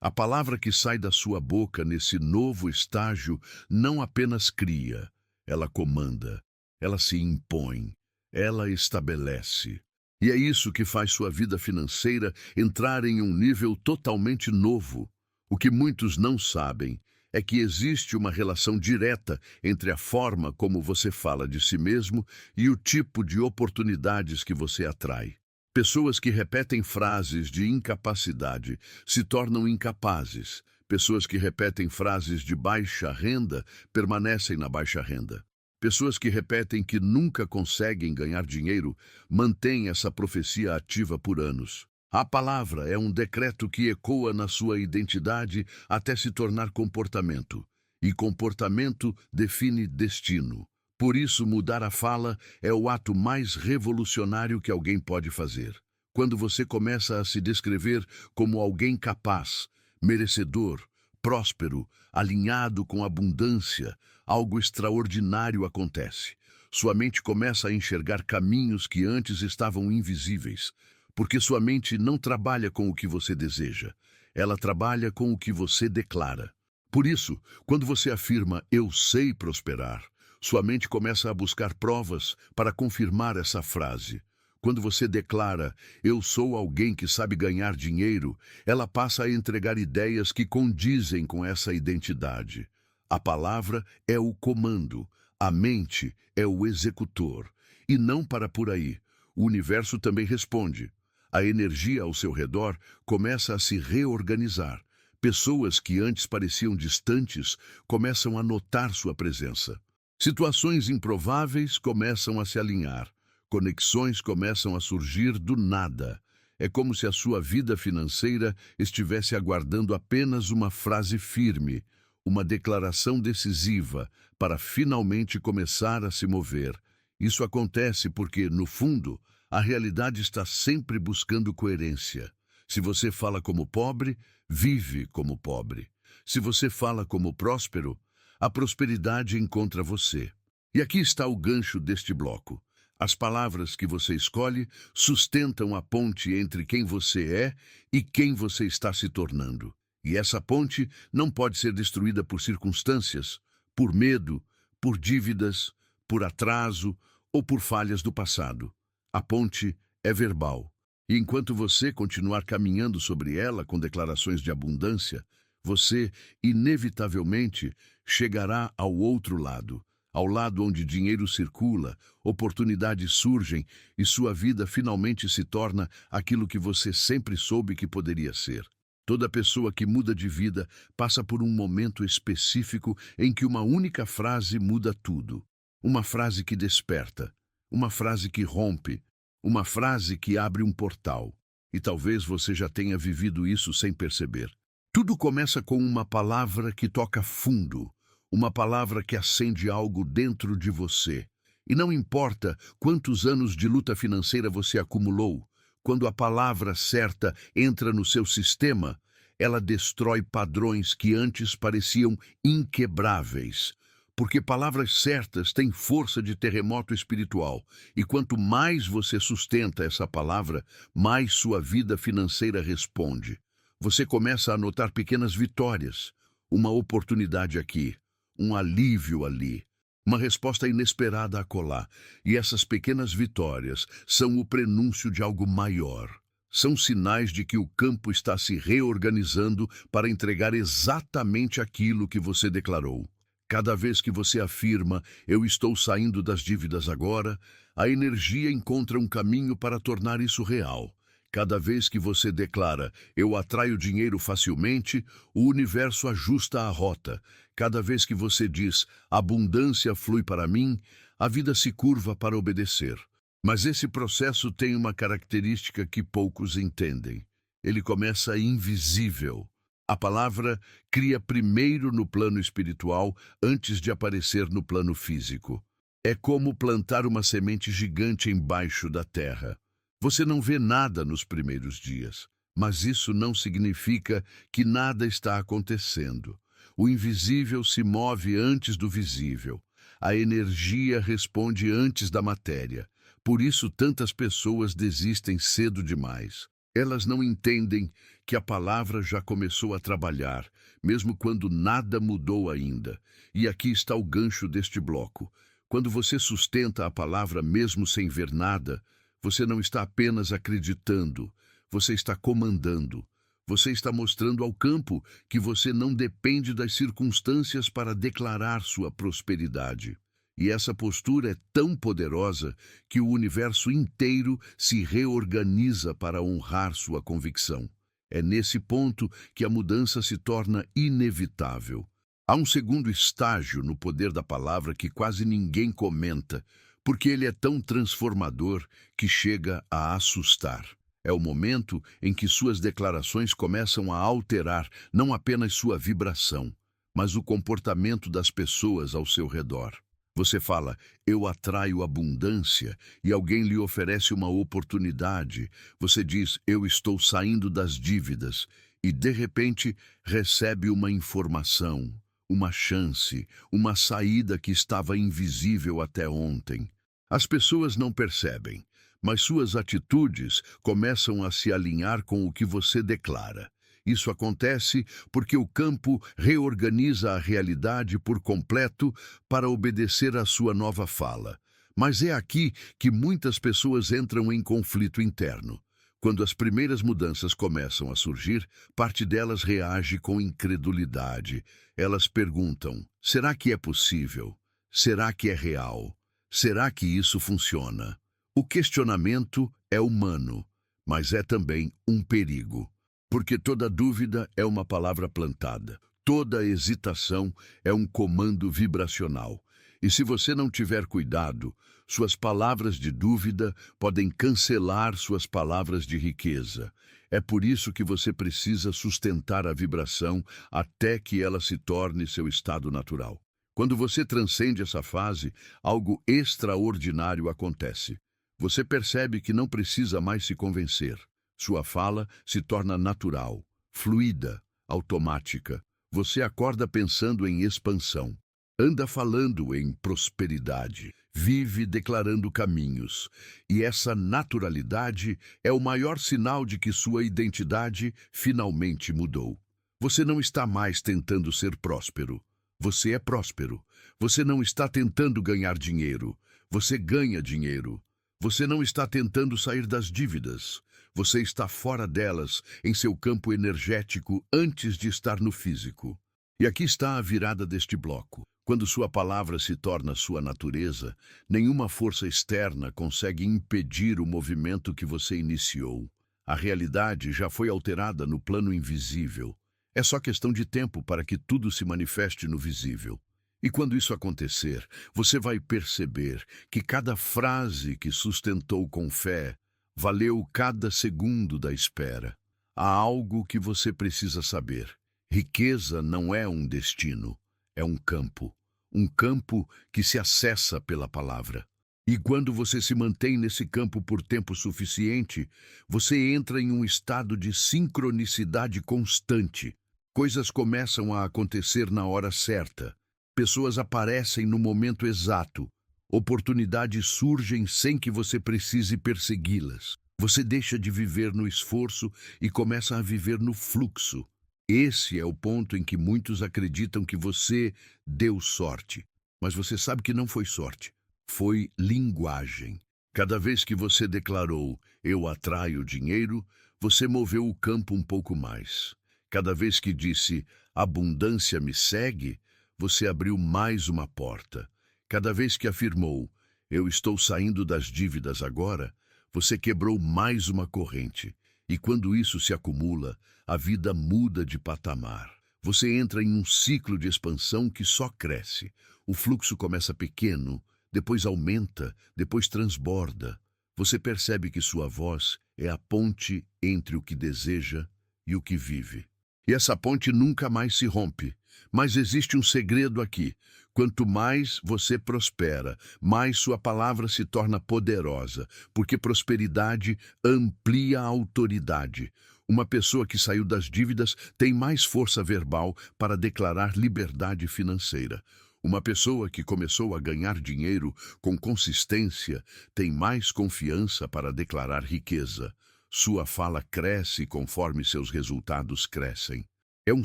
A palavra que sai da sua boca nesse novo estágio não apenas cria, ela comanda, ela se impõe, ela estabelece. E é isso que faz sua vida financeira entrar em um nível totalmente novo. O que muitos não sabem é que existe uma relação direta entre a forma como você fala de si mesmo e o tipo de oportunidades que você atrai. Pessoas que repetem frases de incapacidade se tornam incapazes. Pessoas que repetem frases de baixa renda permanecem na baixa renda. Pessoas que repetem que nunca conseguem ganhar dinheiro mantêm essa profecia ativa por anos. A palavra é um decreto que ecoa na sua identidade até se tornar comportamento. E comportamento define destino. Por isso, mudar a fala é o ato mais revolucionário que alguém pode fazer. Quando você começa a se descrever como alguém capaz, merecedor, próspero, alinhado com abundância, algo extraordinário acontece. Sua mente começa a enxergar caminhos que antes estavam invisíveis, porque sua mente não trabalha com o que você deseja, ela trabalha com o que você declara. Por isso, quando você afirma "eu sei prosperar", sua mente começa a buscar provas para confirmar essa frase. Quando você declara "eu sou alguém que sabe ganhar dinheiro", ela passa a entregar ideias que condizem com essa identidade. A palavra é o comando, a mente é o executor. E não para por aí. O universo também responde. A energia ao seu redor começa a se reorganizar. Pessoas que antes pareciam distantes começam a notar sua presença. Situações improváveis começam a se alinhar. Conexões começam a surgir do nada. É como se a sua vida financeira estivesse aguardando apenas uma frase firme, uma declaração decisiva para finalmente começar a se mover. Isso acontece porque, no fundo, a realidade está sempre buscando coerência. Se você fala como pobre, vive como pobre. Se você fala como próspero, a prosperidade encontra você. E aqui está o gancho deste bloco. As palavras que você escolhe sustentam a ponte entre quem você é e quem você está se tornando. E essa ponte não pode ser destruída por circunstâncias, por medo, por dívidas, por atraso ou por falhas do passado. A ponte é verbal. E enquanto você continuar caminhando sobre ela com declarações de abundância, você, inevitavelmente, chegará ao outro lado, ao lado onde dinheiro circula, oportunidades surgem e sua vida finalmente se torna aquilo que você sempre soube que poderia ser. Toda pessoa que muda de vida passa por um momento específico em que uma única frase muda tudo. Uma frase que desperta, uma frase que rompe, uma frase que abre um portal. E talvez você já tenha vivido isso sem perceber. Tudo começa com uma palavra que toca fundo, uma palavra que acende algo dentro de você. E não importa quantos anos de luta financeira você acumulou, quando a palavra certa entra no seu sistema, ela destrói padrões que antes pareciam inquebráveis. Porque palavras certas têm força de terremoto espiritual, e quanto mais você sustenta essa palavra, mais sua vida financeira responde. Você começa a notar pequenas vitórias, uma oportunidade aqui, um alívio ali, uma resposta inesperada acolá, e essas pequenas vitórias são o prenúncio de algo maior. São sinais de que o campo está se reorganizando para entregar exatamente aquilo que você declarou. Cada vez que você afirma, eu estou saindo das dívidas agora, a energia encontra um caminho para tornar isso real. Cada vez que você declara, eu atraio dinheiro facilmente, o universo ajusta a rota. Cada vez que você diz, abundância flui para mim, a vida se curva para obedecer. Mas esse processo tem uma característica que poucos entendem. Ele começa invisível. A palavra cria primeiro no plano espiritual antes de aparecer no plano físico. É como plantar uma semente gigante embaixo da terra. Você não vê nada nos primeiros dias, mas isso não significa que nada está acontecendo. O invisível se move antes do visível. A energia responde antes da matéria. Por isso, tantas pessoas desistem cedo demais. Elas não entendem que a palavra já começou a trabalhar, mesmo quando nada mudou ainda. E aqui está o gancho deste bloco. Quando você sustenta a palavra mesmo sem ver nada, você não está apenas acreditando, você está comandando. Você está mostrando ao campo que você não depende das circunstâncias para declarar sua prosperidade. E essa postura é tão poderosa que o universo inteiro se reorganiza para honrar sua convicção. É nesse ponto que a mudança se torna inevitável. Há um segundo estágio no poder da palavra que quase ninguém comenta, porque ele é tão transformador que chega a assustar. É o momento em que suas declarações começam a alterar não apenas sua vibração, mas o comportamento das pessoas ao seu redor. Você fala, eu atraio abundância, e alguém lhe oferece uma oportunidade. Você diz, eu estou saindo das dívidas, e de repente recebe uma informação, uma chance, uma saída que estava invisível até ontem. As pessoas não percebem, mas suas atitudes começam a se alinhar com o que você declara. Isso acontece porque o campo reorganiza a realidade por completo para obedecer à sua nova fala. Mas é aqui que muitas pessoas entram em conflito interno. Quando as primeiras mudanças começam a surgir, parte delas reage com incredulidade. Elas perguntam, será que é possível? Será que é real? Será que isso funciona? O questionamento é humano, mas é também um perigo. Porque toda dúvida é uma palavra plantada. Toda hesitação é um comando vibracional. E se você não tiver cuidado, suas palavras de dúvida podem cancelar suas palavras de riqueza. É por isso que você precisa sustentar a vibração até que ela se torne seu estado natural. Quando você transcende essa fase, algo extraordinário acontece. Você percebe que não precisa mais se convencer. Sua fala se torna natural, fluida, automática. Você acorda pensando em expansão. Anda falando em prosperidade, vive declarando caminhos. E essa naturalidade é o maior sinal de que sua identidade finalmente mudou. Você não está mais tentando ser próspero. Você é próspero. Você não está tentando ganhar dinheiro. Você ganha dinheiro. Você não está tentando sair das dívidas. Você está fora delas, em seu campo energético, antes de estar no físico. E aqui está a virada deste bloco. Quando sua palavra se torna sua natureza, nenhuma força externa consegue impedir o movimento que você iniciou. A realidade já foi alterada no plano invisível. É só questão de tempo para que tudo se manifeste no visível. E quando isso acontecer, você vai perceber que cada frase que sustentou com fé valeu cada segundo da espera. Há algo que você precisa saber. Riqueza não é um destino, é um campo. Um campo que se acessa pela palavra. E quando você se mantém nesse campo por tempo suficiente, você entra em um estado de sincronicidade constante. Coisas começam a acontecer na hora certa. Pessoas aparecem no momento exato. Oportunidades surgem sem que você precise persegui-las. Você deixa de viver no esforço e começa a viver no fluxo. Esse é o ponto em que muitos acreditam que você deu sorte. Mas você sabe que não foi sorte. Foi linguagem. Cada vez que você declarou, eu atraio dinheiro, você moveu o campo um pouco mais. Cada vez que disse, abundância me segue, você abriu mais uma porta. Cada vez que afirmou, eu estou saindo das dívidas agora, você quebrou mais uma corrente. E quando isso se acumula, a vida muda de patamar. Você entra em um ciclo de expansão que só cresce. O fluxo começa pequeno, depois aumenta, depois transborda. Você percebe que sua voz é a ponte entre o que deseja e o que vive. E essa ponte nunca mais se rompe. Mas existe um segredo aqui. Quanto mais você prospera, mais sua palavra se torna poderosa, porque prosperidade amplia a autoridade. Uma pessoa que saiu das dívidas tem mais força verbal para declarar liberdade financeira. Uma pessoa que começou a ganhar dinheiro com consistência tem mais confiança para declarar riqueza. Sua fala cresce conforme seus resultados crescem. É um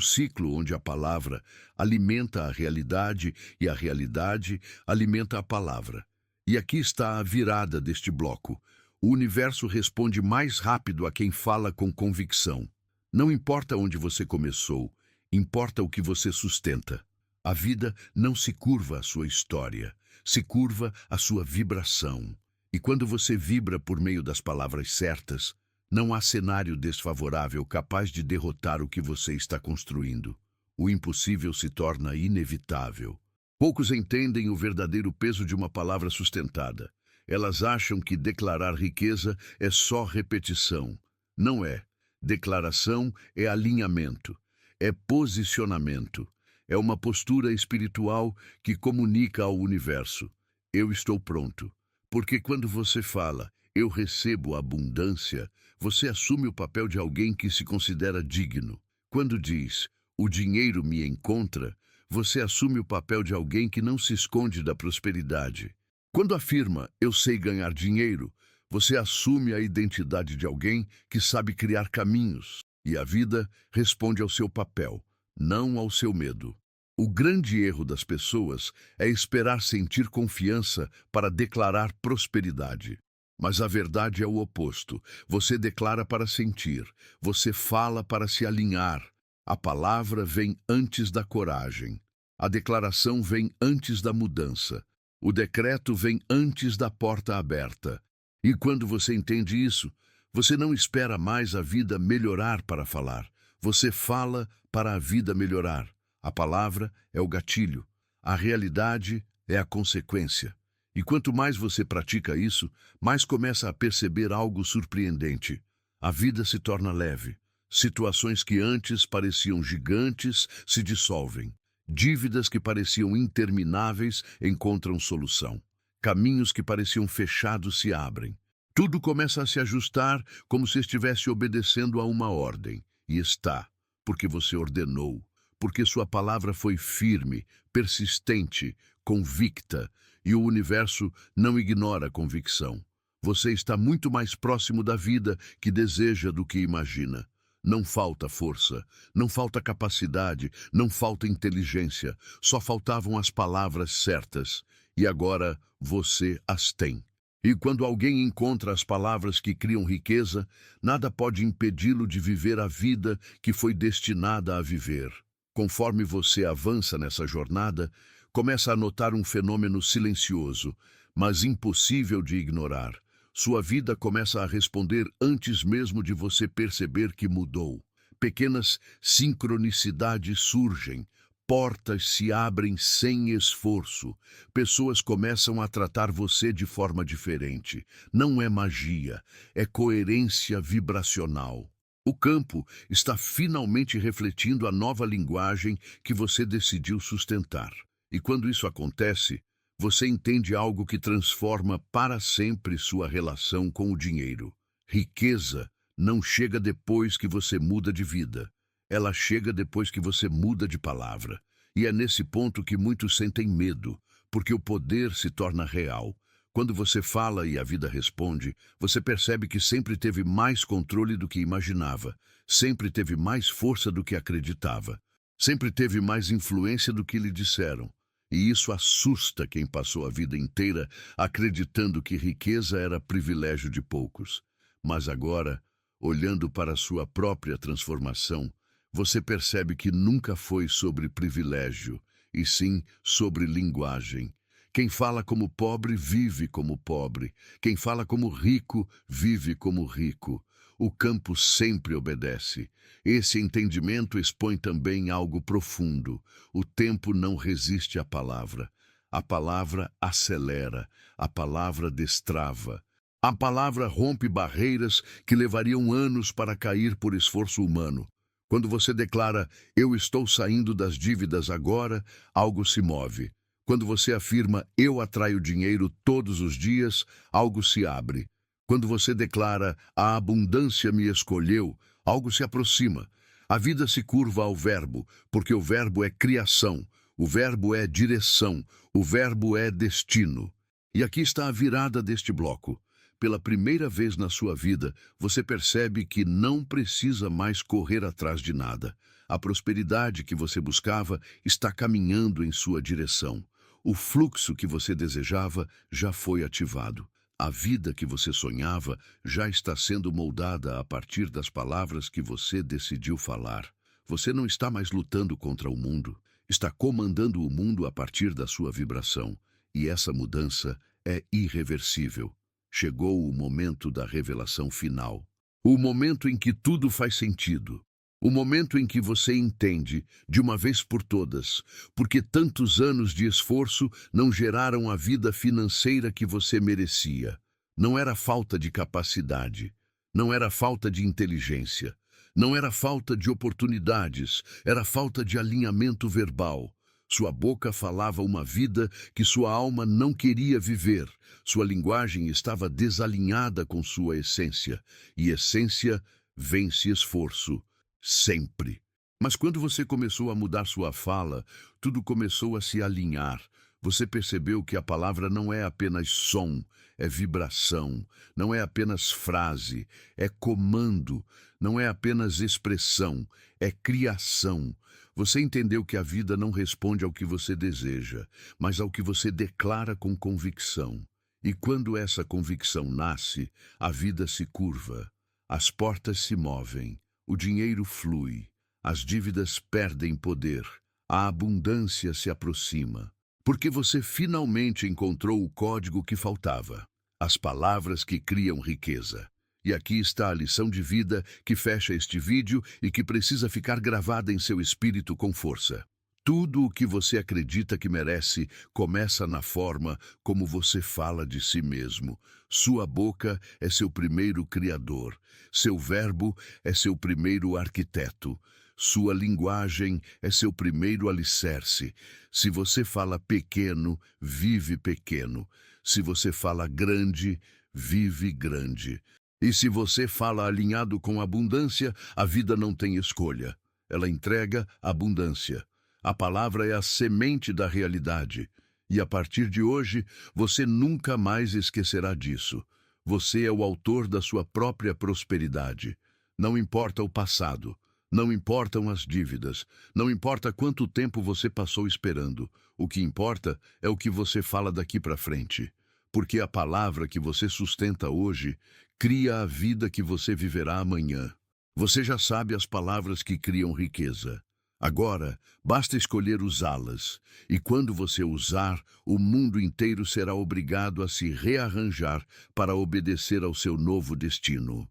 ciclo onde a palavra alimenta a realidade e a realidade alimenta a palavra. E aqui está a virada deste bloco. O universo responde mais rápido a quem fala com convicção. Não importa onde você começou, importa o que você sustenta. A vida não se curva à sua história, se curva à sua vibração. E quando você vibra por meio das palavras certas, não há cenário desfavorável capaz de derrotar o que você está construindo. O impossível se torna inevitável. Poucos entendem o verdadeiro peso de uma palavra sustentada. Elas acham que declarar riqueza é só repetição. Não é. Declaração é alinhamento, é posicionamento. É uma postura espiritual que comunica ao universo. Eu estou pronto. Porque quando você fala, eu recebo abundância, você assume o papel de alguém que se considera digno. Quando diz, o dinheiro me encontra, você assume o papel de alguém que não se esconde da prosperidade. Quando afirma, eu sei ganhar dinheiro, você assume a identidade de alguém que sabe criar caminhos. E a vida responde ao seu papel, não ao seu medo. O grande erro das pessoas é esperar sentir confiança para declarar prosperidade. Mas a verdade é o oposto. Você declara para sentir, você fala para se alinhar. A palavra vem antes da coragem. A declaração vem antes da mudança. O decreto vem antes da porta aberta. E quando você entende isso, Você não espera mais a vida melhorar para falar. Você fala para a vida melhorar. A palavra é o gatilho. A realidade é a consequência. E quanto mais você pratica isso, mais começa a perceber algo surpreendente. A vida se torna leve. Situações que antes pareciam gigantes se dissolvem. Dívidas que pareciam intermináveis encontram solução. Caminhos que pareciam fechados se abrem. Tudo começa a se ajustar como se estivesse obedecendo a uma ordem. E está, porque você ordenou, porque sua palavra foi firme, persistente, convicta, e o universo não ignora a convicção. Você está muito mais próximo da vida que deseja do que imagina. Não falta força, não falta capacidade, não falta inteligência, só faltavam as palavras certas, e agora você as tem. E quando alguém encontra as palavras que criam riqueza, nada pode impedi-lo de viver a vida que foi destinada a viver. Conforme você avança nessa jornada, começa a notar um fenômeno silencioso, mas impossível de ignorar. Sua vida começa a responder antes mesmo de você perceber que mudou. Pequenas sincronicidades surgem, portas se abrem sem esforço, pessoas começam a tratar você de forma diferente. Não é magia, é coerência vibracional. O campo está finalmente refletindo a nova linguagem que você decidiu sustentar. E quando isso acontece, você entende algo que transforma para sempre sua relação com o dinheiro. Riqueza não chega depois que você muda de vida. Ela chega depois que você muda de palavra. E é nesse ponto que muitos sentem medo, porque o poder se torna real. Quando você fala e a vida responde, você percebe que sempre teve mais controle do que imaginava, sempre teve mais força do que acreditava, sempre teve mais influência do que lhe disseram. E isso assusta quem passou a vida inteira acreditando que riqueza era privilégio de poucos. Mas agora, olhando para a sua própria transformação, você percebe que nunca foi sobre privilégio, e sim sobre linguagem. Quem fala como pobre, vive como pobre. Quem fala como rico, vive como rico. O campo sempre obedece. Esse entendimento expõe também algo profundo. O tempo não resiste à palavra. A palavra acelera, a palavra destrava. A palavra rompe barreiras que levariam anos para cair por esforço humano. Quando você declara, eu estou saindo das dívidas agora, algo se move. Quando você afirma, eu atraio dinheiro todos os dias, algo se abre. Quando você declara, a abundância me escolheu, algo se aproxima. A vida se curva ao verbo, porque o verbo é criação, o verbo é direção, o verbo é destino. E aqui está a virada deste bloco. Pela primeira vez na sua vida, você percebe que não precisa mais correr atrás de nada. A prosperidade que você buscava está caminhando em sua direção. O fluxo que você desejava já foi ativado. A vida que você sonhava já está sendo moldada a partir das palavras que você decidiu falar. Você não está mais lutando contra o mundo, está comandando o mundo a partir da sua vibração. E essa mudança é irreversível. Chegou o momento da revelação final. O momento em que tudo faz sentido. O momento em que você entende, de uma vez por todas, porque tantos anos de esforço não geraram a vida financeira que você merecia. Não era falta de capacidade, não era falta de inteligência, não era falta de oportunidades, era falta de alinhamento verbal. Sua boca falava uma vida que sua alma não queria viver. Sua linguagem estava desalinhada com sua essência. E essência vence esforço, sempre. Mas quando você começou a mudar sua fala, tudo começou a se alinhar. Você percebeu que a palavra não é apenas som, é vibração. Não é apenas frase, é comando. Não é apenas expressão, é criação. Você entendeu que a vida não responde ao que você deseja, mas ao que você declara com convicção. E quando essa convicção nasce, a vida se curva, as portas se movem, o dinheiro flui, as dívidas perdem poder, a abundância se aproxima. Porque você finalmente encontrou o código que faltava, as palavras que criam riqueza. E aqui está a lição de vida que fecha este vídeo e que precisa ficar gravada em seu espírito com força. Tudo o que você acredita que merece começa na forma como você fala de si mesmo. Sua boca é seu primeiro criador. Seu verbo é seu primeiro arquiteto. Sua linguagem é seu primeiro alicerce. Se você fala pequeno, vive pequeno. Se você fala grande, vive grande. E se você fala alinhado com abundância, a vida não tem escolha. Ela entrega abundância. A palavra é a semente da realidade. E a partir de hoje, você nunca mais esquecerá disso. Você é o autor da sua própria prosperidade. Não importa o passado. Não importam as dívidas. Não importa quanto tempo você passou esperando. O que importa é o que você fala daqui para frente. Porque a palavra que você sustenta hoje cria a vida que você viverá amanhã. Você já sabe as palavras que criam riqueza. Agora, basta escolher usá-las, e quando você usar, o mundo inteiro será obrigado a se rearranjar para obedecer ao seu novo destino.